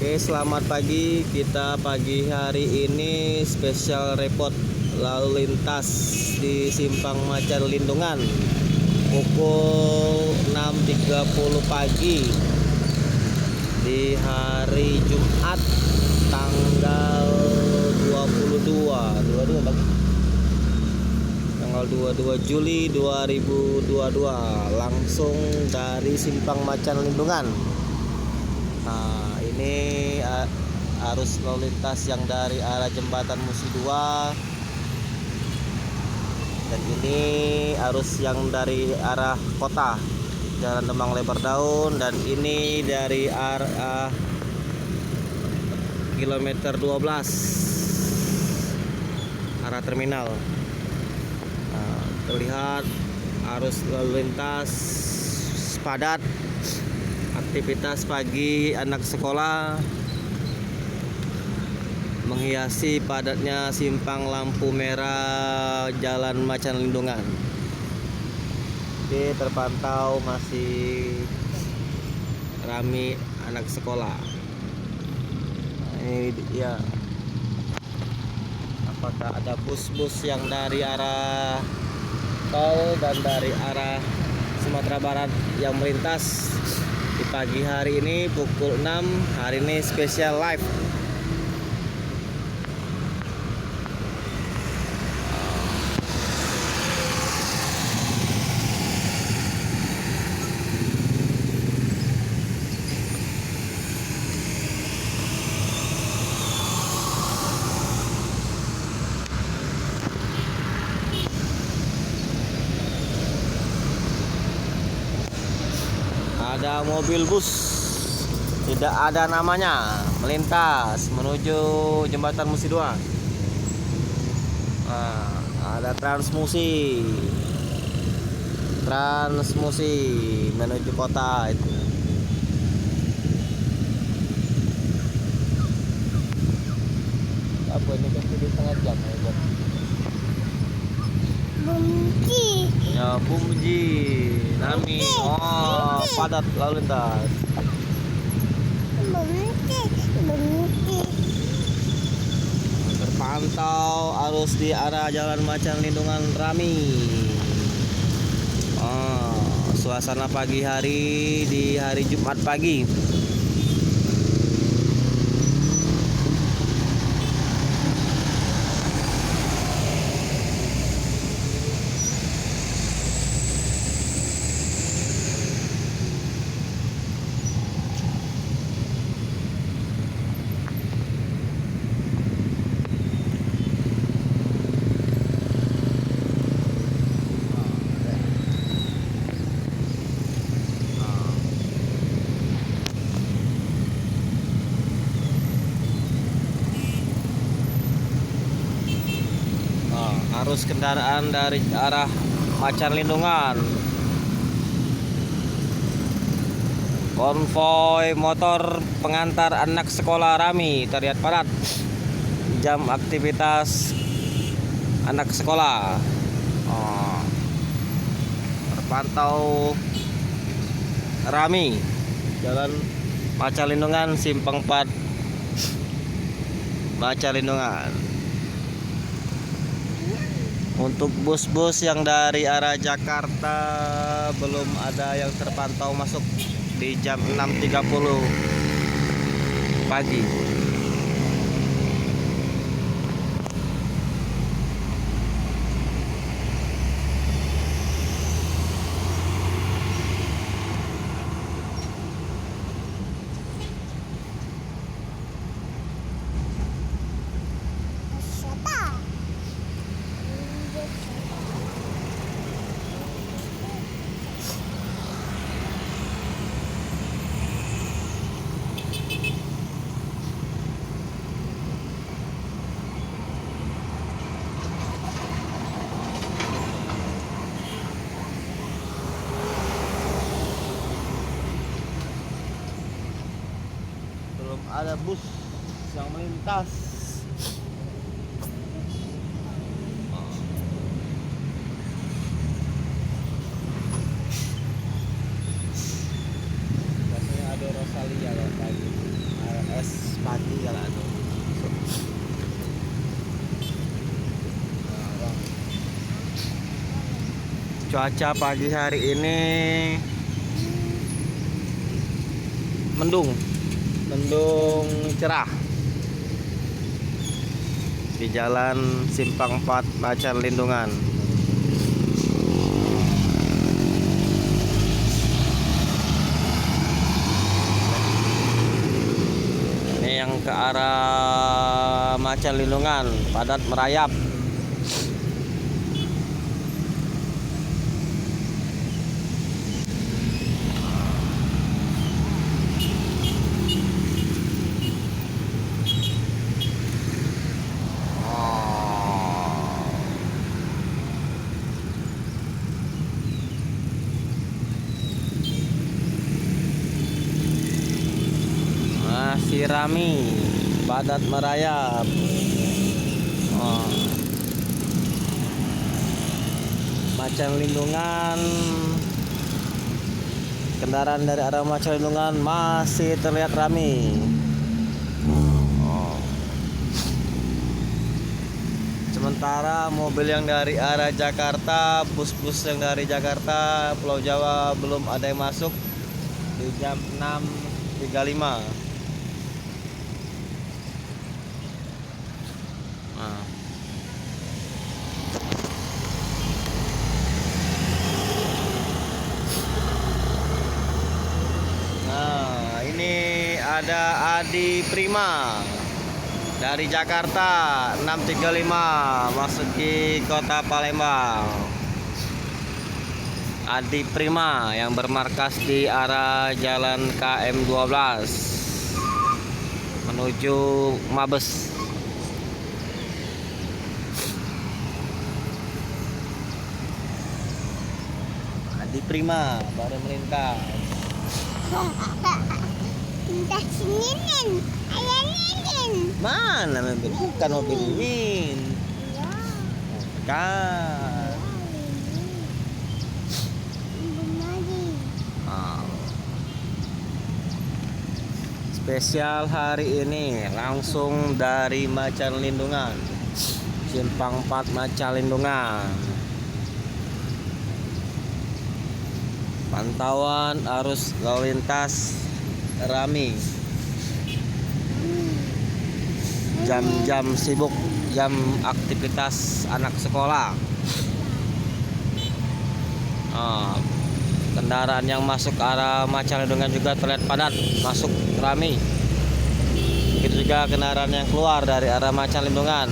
Oke, selamat pagi. Kita pagi hari ini spesial repot lalu lintas di Simpang Macan Lindungan pukul 6.30 pagi di hari Jumat tanggal 22 Juli 2022, langsung dari Simpang Macan Lindungan. Nah, ini arus lalu lintas yang dari arah jembatan Musi 2, dan ini arus yang dari arah kota Jalan Demang Lebar Daun, dan ini dari arah kilometer 12 arah terminal. Nah, terlihat arus lalu lintas padat. Aktivitas pagi anak sekolah menghiasi padatnya simpang lampu merah Jalan Macan Lindungan. Oke, terpantau masih ramai anak sekolah. Nah, ini dia. Apakah ada bus-bus yang dari arah tol dan dari arah Sumatera Barat yang melintas di pagi hari ini pukul 6. Hari ini spesial live. Ada mobil bus, tidak ada namanya, melintas menuju jembatan Musi 2. Nah, ada transmusi menuju kota itu. Apa ini kan di setengah jam ya, buat ya Bumji Nami. Oh, padat lalu lintas. Terpantau arus di arah Jalan Macan Lindungan Rami. Oh, suasana pagi hari di hari Jumat pagi. Arus kendaraan dari arah Macan Lindungan, konvoi motor pengantar anak sekolah Rami terlihat padat. Jam aktivitas anak sekolah. Oh, terpantau Rami Jalan Macan Lindungan, Simpang 4 Macan Lindungan. Untuk bus-bus yang dari arah Jakarta belum ada yang terpantau masuk di jam 6.30 pagi. Ada bus yang melintas. Biasanya ada Rosalia ya tadi, RS Cuaca pagi hari ini mendung cerah di Jalan Simpang 4 Macan Lindungan. Ini yang ke arah Macan Lindungan padat merayap. Masih rame, padat merayap. Macan Lindungan, kendaraan dari arah Macan Lindungan masih terlihat rame. Sementara mobil yang dari arah Jakarta, bus-bus yang dari Jakarta, Pulau Jawa belum ada yang masuk di jam 6.35. Nah, ini ada Adi Prima dari Jakarta 6.35 masuki kota Palembang. Adi Prima yang bermarkas di arah Jalan KM 12 menuju Mabes. Adi Prima baru melintas. Minta Ninin, ayah Ninin. Mana mobil? Bukan mobil Mimin. Ya, Kan. Spesial hari ini langsung dari Macan Lindungan, Simpang 4 Macan Lindungan. Pantauan arus lalu lintas rame. Jam-jam sibuk, jam aktivitas anak sekolah. Kendaraan yang masuk ke arah Macan Lindungan juga terlihat padat, masuk rame. Begitu juga kendaraan yang keluar dari arah Macan Lindungan.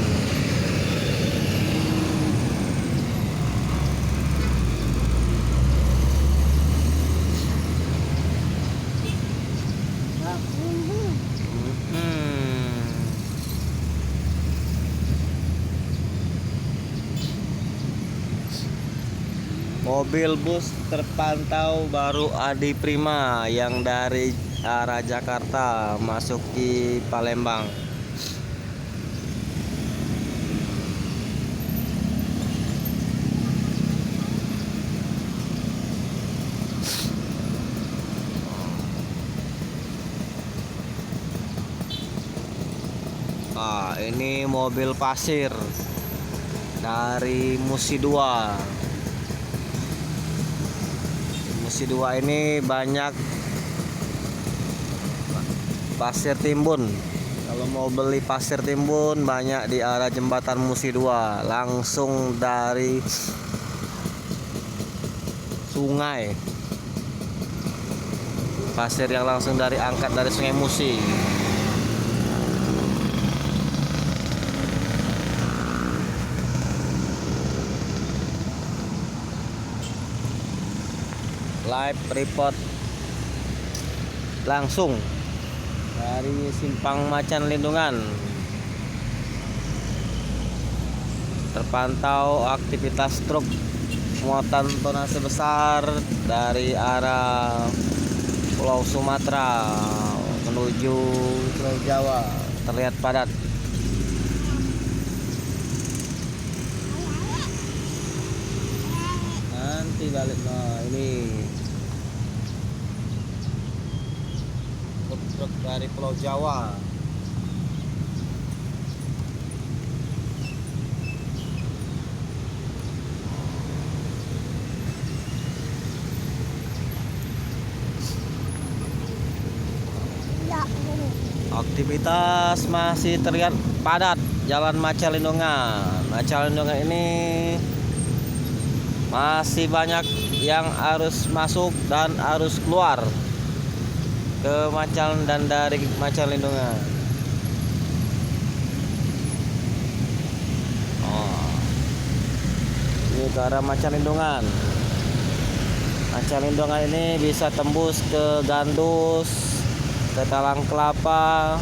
Mobil bus terpantau baru Adi Prima yang dari arah Jakarta masuki Palembang. Ini mobil pasir dari Musi 2. Musi 2 ini banyak pasir timbun. Kalau mau beli pasir timbun banyak di arah jembatan Musi 2, langsung dari sungai. Pasir yang langsung dari angkat dari Sungai Musi. Live report langsung dari Simpang Macan Lindungan. Terpantau aktivitas truk muatan tonase besar dari arah Pulau Sumatera menuju Pulau Jawa terlihat padat. Nanti balik. Nah, ini truk dari Pulau Jawa. Aktivitas masih terlihat padat Jalan Macalindungan. Macalindungan ini masih banyak yang harus masuk dan harus keluar ke Macal dan dari Macalindungan. Oh, ini ke arah Macalindungan. Macalindungan ini bisa tembus ke Gandus, ke Talang Kelapa.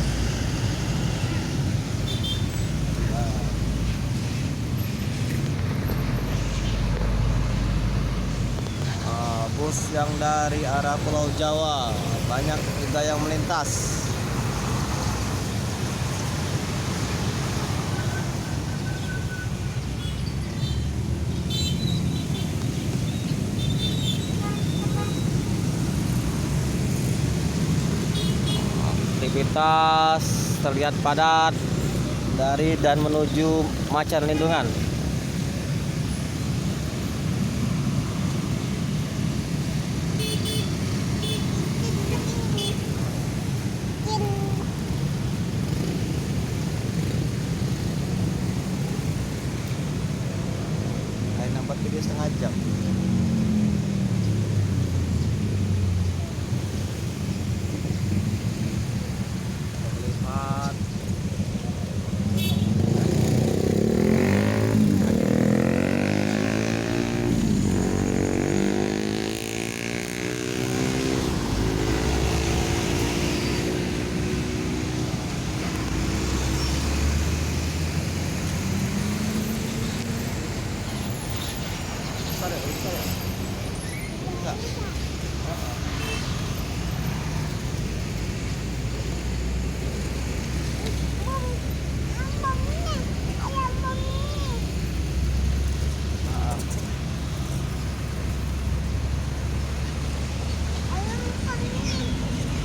Bus yang dari arah Pulau Jawa banyak juga yang melintas. Aktivitas terlihat padat dari dan menuju Macalindungan. Nampak video setengah jam. Lihat enggak.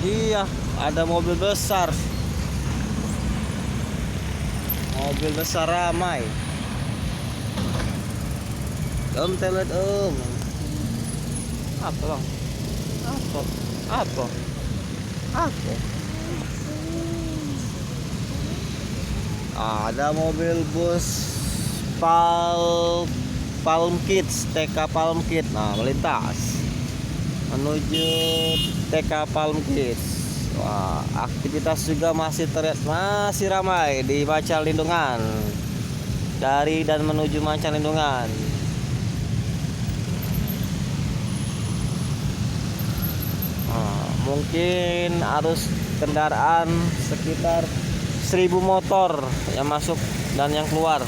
Iya, ada mobil besar. Mobil besar ramai. Om, telet om. Apa bang? Apa? Apa? Apa? Ada mobil bus Palm Kids, TK Palm Kids. Nah, melintas menuju TK Palm Kids. Wah, aktivitas juga masih terlihat masih ramai di Macalindungan dari dan menuju Macalindungan. Mungkin arus kendaraan sekitar 1000 motor yang masuk dan yang keluar.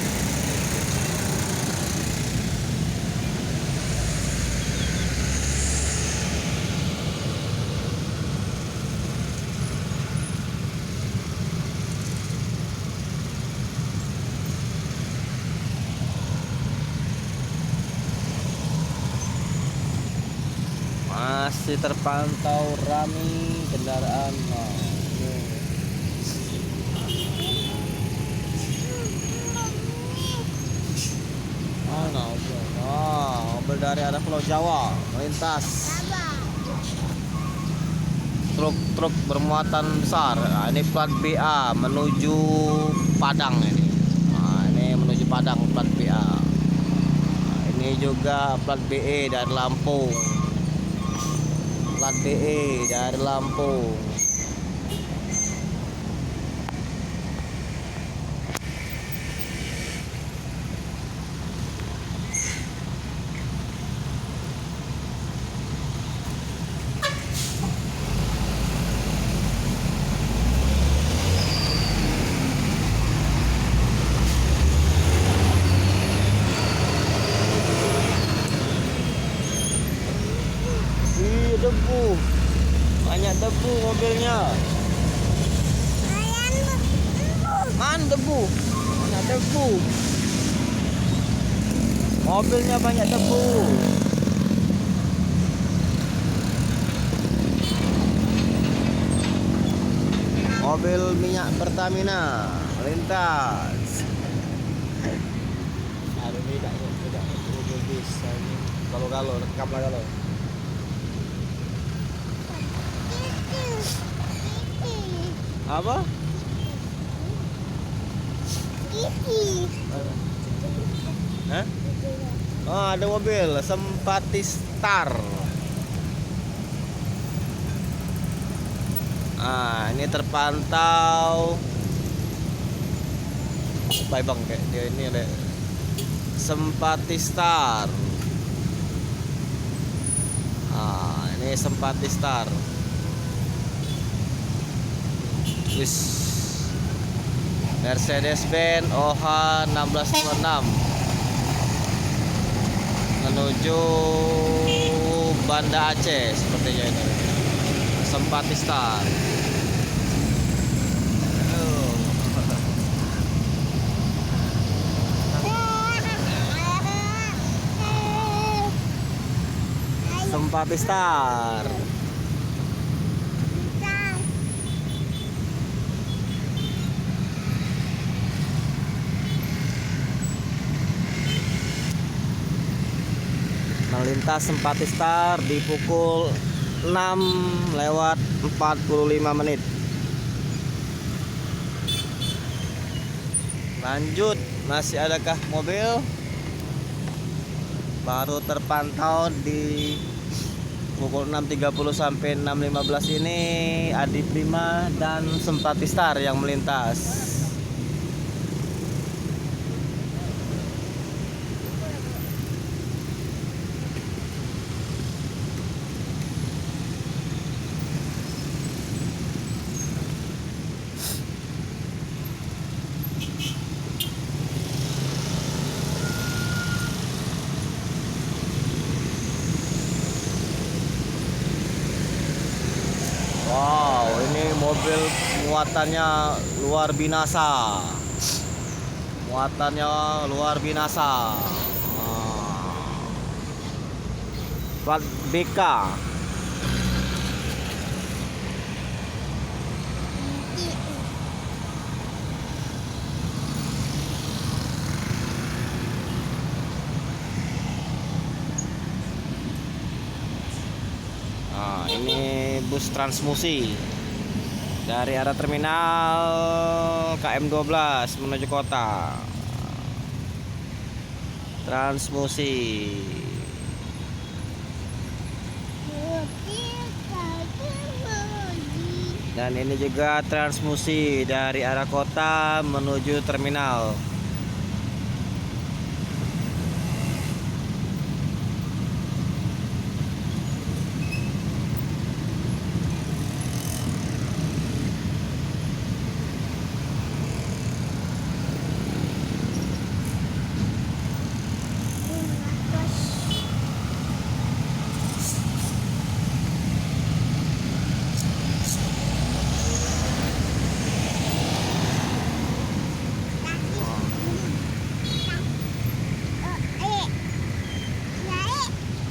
Masih terpantau ramai kendaraan. Mobil dari arah Pulau Jawa melintas. Truk bermuatan besar. Nah, ini plat BA menuju Padang ini. Nah, ini menuju Padang plat BA. Nah, ini juga plat BE dari Lampung. Plat BE dari Lampung. Debu, banyak debu mobilnya. Man debu, banyak debu. Mobilnya banyak debu. Mobil minyak Pertamina melintas. Ada tidak mobil bisa ini. Kalau rekam lah kalau. Apa? Iki. Hah? Oh, ada mobil Simpati Star. Ini terpantau. Bye bang, kayak dia ini ada Simpati Star. Ini Simpati Star. Wis. Mercedes-Benz OH 1626 menuju Banda Aceh sepertinya ini. Simpati Star. Simpati Star. Melintas Simpati Star di pukul 6:45 menit. Lanjut, masih adakah mobil? Baru terpantau di pukul 6.30 sampai 6.15 ini Adi Prima dan Simpati Star yang melintas. Wow, ini mobil muatannya luar binasa. Muatannya luar binasa. Plat BK. Ini bus transmusi dari arah terminal KM12 menuju kota. Transmusi. Dan ini juga transmusi dari arah kota menuju terminal.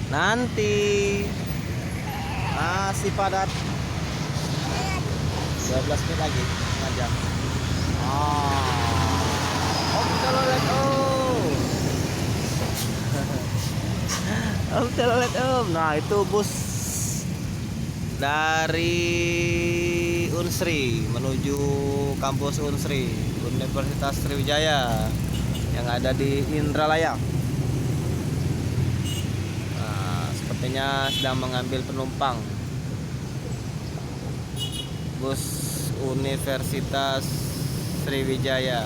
Nanti masih padat 12 menit lagi setengah jam. Om telolet om. Om telolet om. Nah itu bus dari Unsri menuju kampus Unsri Universitas Sriwijaya yang ada di Indralaya. Sepertinya sedang mengambil penumpang bus Universitas Sriwijaya.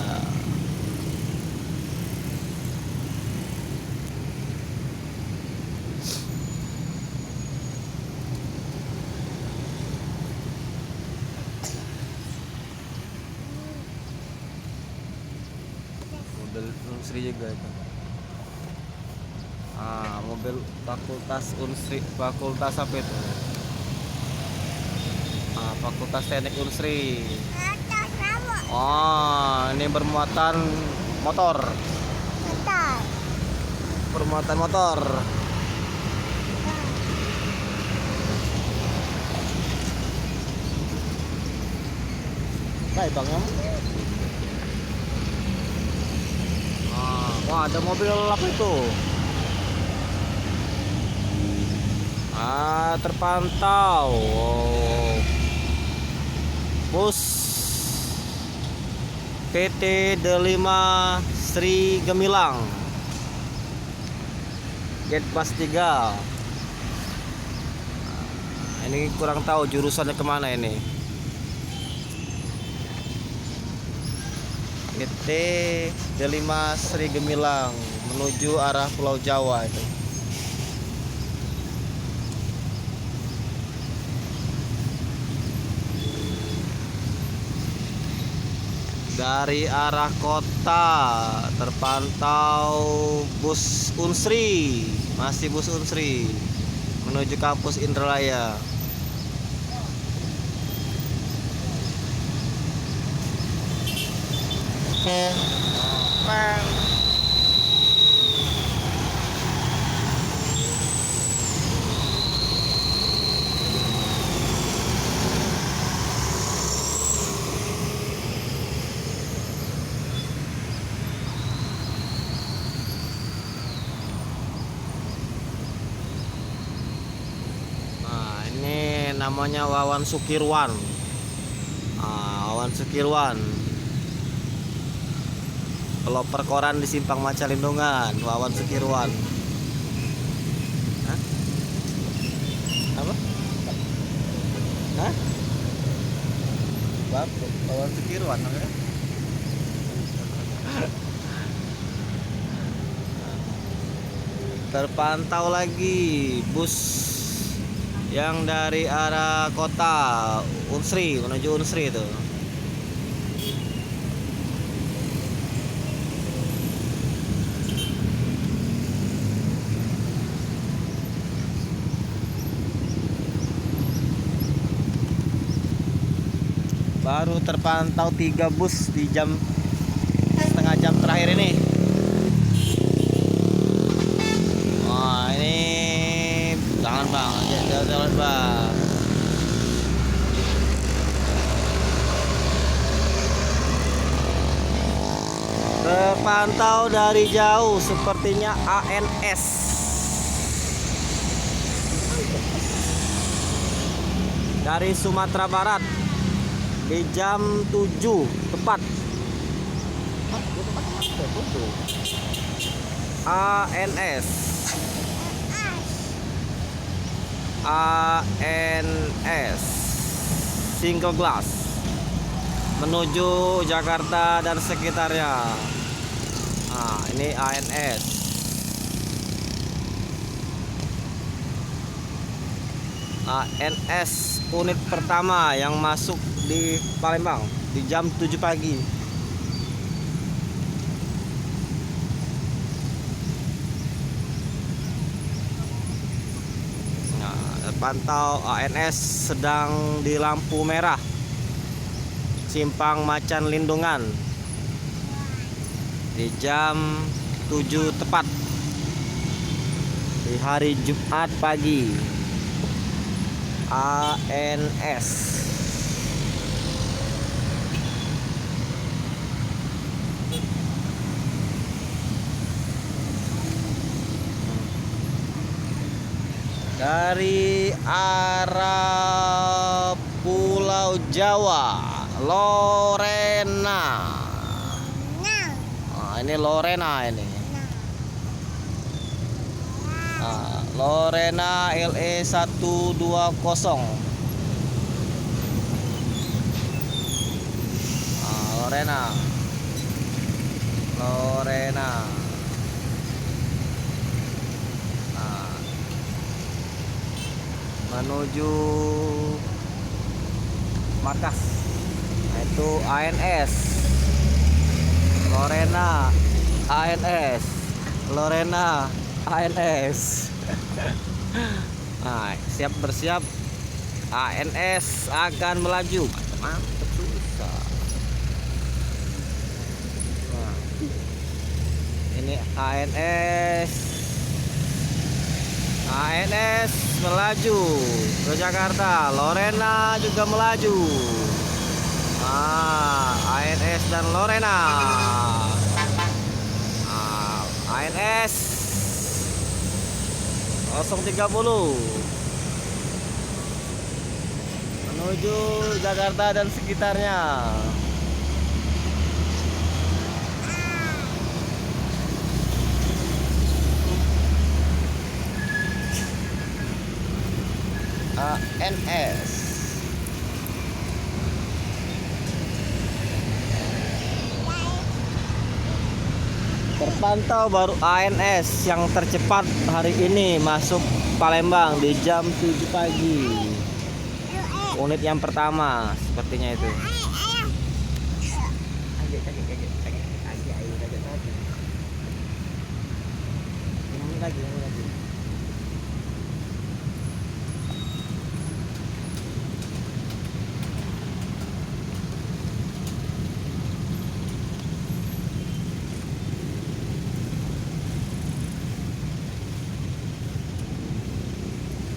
Mobil Unsri juga itu. Mobil Fakultas Unsri, fakultas apa itu? Fakultas Teknik Unsri. Ini bermuatan motor. Bermuatan motor. Baik bang. Wah ada mobil apa itu? Terpantau bus PT Delima Sri Gemilang, Gate Pas 3. Ini kurang tahu jurusannya kemana ini. PT Delima Sri Gemilang menuju arah Pulau Jawa itu. Dari arah kota terpantau bus Unsri, masih bus Unsri menuju kampus Indralaya. Nah, ini namanya Wawan Sukirwan. Wawan Sukirwan, pelopor koran di Simpang Maca Lindungan. Wawan Sukirwan. Hah? Apa? Hah? Bapak Wawan Sukirwan namanya. Terpantau lagi bus yang dari arah kota Unsri menuju Unsri itu. Baru terpantau 3 bus di setengah jam terakhir ini. Wah, ini jangan bang, jalan bang. Terpantau dari jauh sepertinya ANS. Dari Sumatera Barat di jam 7 tepat. ANS single glass menuju Jakarta dan sekitarnya. Nah, ini ANS. ANS unit pertama yang masuk di Palembang di jam 7 pagi. Nah, terpantau ANS sedang di lampu merah Simpang Macan Lindungan di jam 7 tepat di hari Jumat pagi. ANS. Dari arah Pulau Jawa, Lorena. Nah, ini Lorena ini. Lorena LE 120. Lorena menuju Markas. Nah, itu ANS. Lorena ANS. Nah, bersiap ANS akan melaju. Mantap, susah. Nah, ini ANS melaju ke Jakarta. Lorena juga melaju. ANS dan Lorena. ANS 030 menuju Jakarta dan sekitarnya. ANS. Terpantau baru ANS yang tercepat hari ini masuk Palembang di jam 7 pagi. Unit yang pertama sepertinya itu. Ini lagi.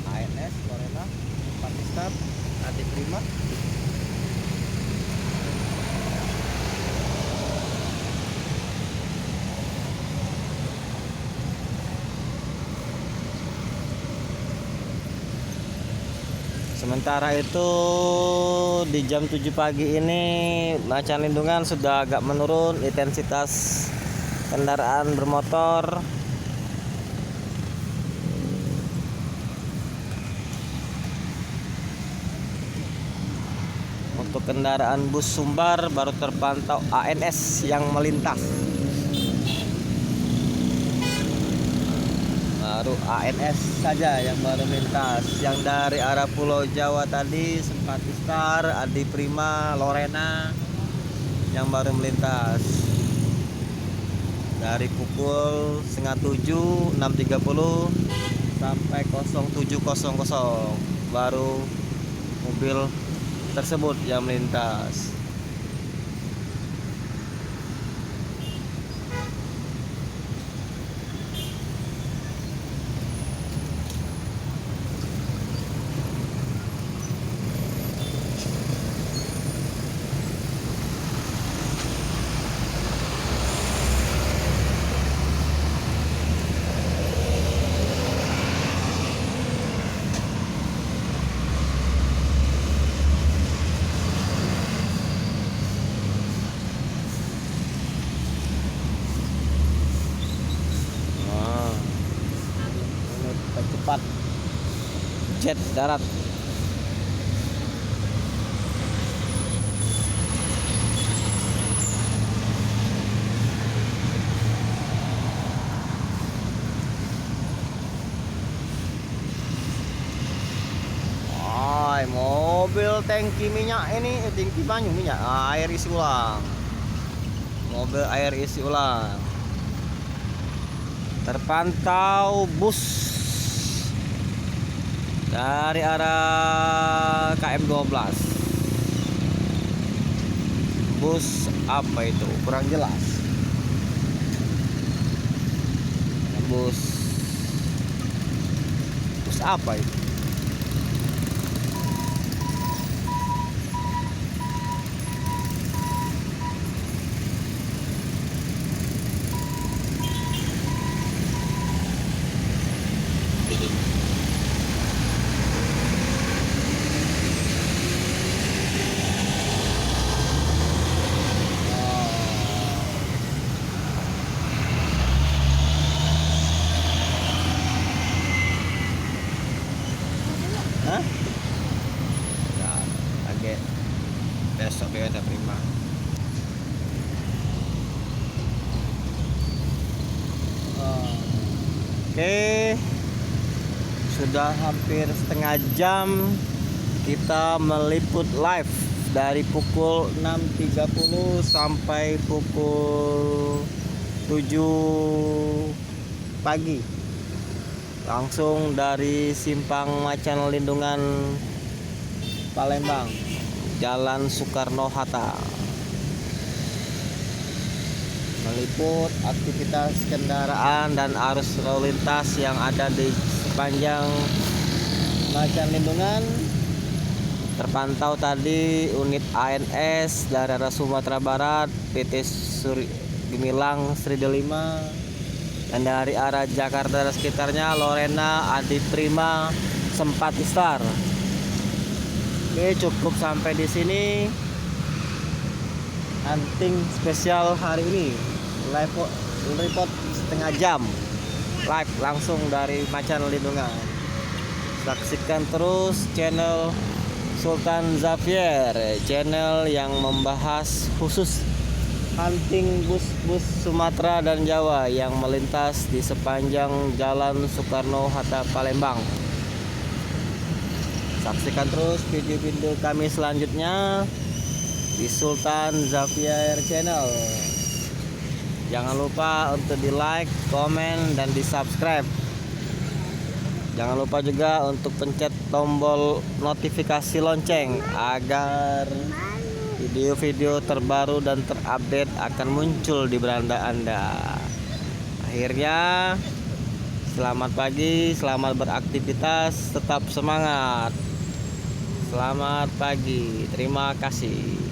ANS Lorena Pakistan adik prima. Sementara itu di jam 7 pagi ini Macan Lindungan sudah agak menurun intensitas kendaraan bermotor. Untuk kendaraan bus Sumbar baru terpantau ANS yang melintas. Baru ANS saja yang baru melintas. Yang dari arah Pulau Jawa tadi Simpati Star, Adi Prima, Lorena yang baru melintas. Dari pukul 6.30 sampai 07.00 baru mobil tersebut yang melintas. Tercepat jet darat. Mobil tangki minyak ini, tangki banyak minyak, air isi ulang. Mobil air isi ulang. Terpantau bus dari arah KM12. Bus apa itu? Kurang jelas. Bus apa itu? Hah? Ya, agak besok beda prima. Oke, sudah hampir setengah jam kita meliput live dari pukul 6.30 sampai pukul 7 pagi. Langsung dari Simpang Macan Lindungan Palembang, Jalan Soekarno-Hatta, meliput aktivitas kendaraan dan arus lalu lintas yang ada di sepanjang Macan Lindungan. Terpantau tadi unit ANS dari arah Sumatera Barat PT Gemilang Sri Delima, dan dari arah Jakarta dan sekitarnya Lorena, Adi Prima, Simpati Star. Oke, cukup sampai di sini hunting spesial hari ini. Live report setengah jam live langsung dari Macan Lindungan. Saksikan terus channel Sultan Xavier, channel yang membahas khusus hunting bus-bus Sumatera dan Jawa yang melintas di sepanjang Jalan Soekarno-Hatta Palembang. Saksikan terus video-video kami selanjutnya di Sultan Xavier Channel. Jangan lupa untuk di like, komen, dan di subscribe. Jangan lupa juga untuk pencet tombol notifikasi lonceng agar video-video terbaru dan terupdate akan muncul di beranda Anda. Akhirnya, selamat pagi, selamat beraktivitas, tetap semangat. Selamat pagi, terima kasih.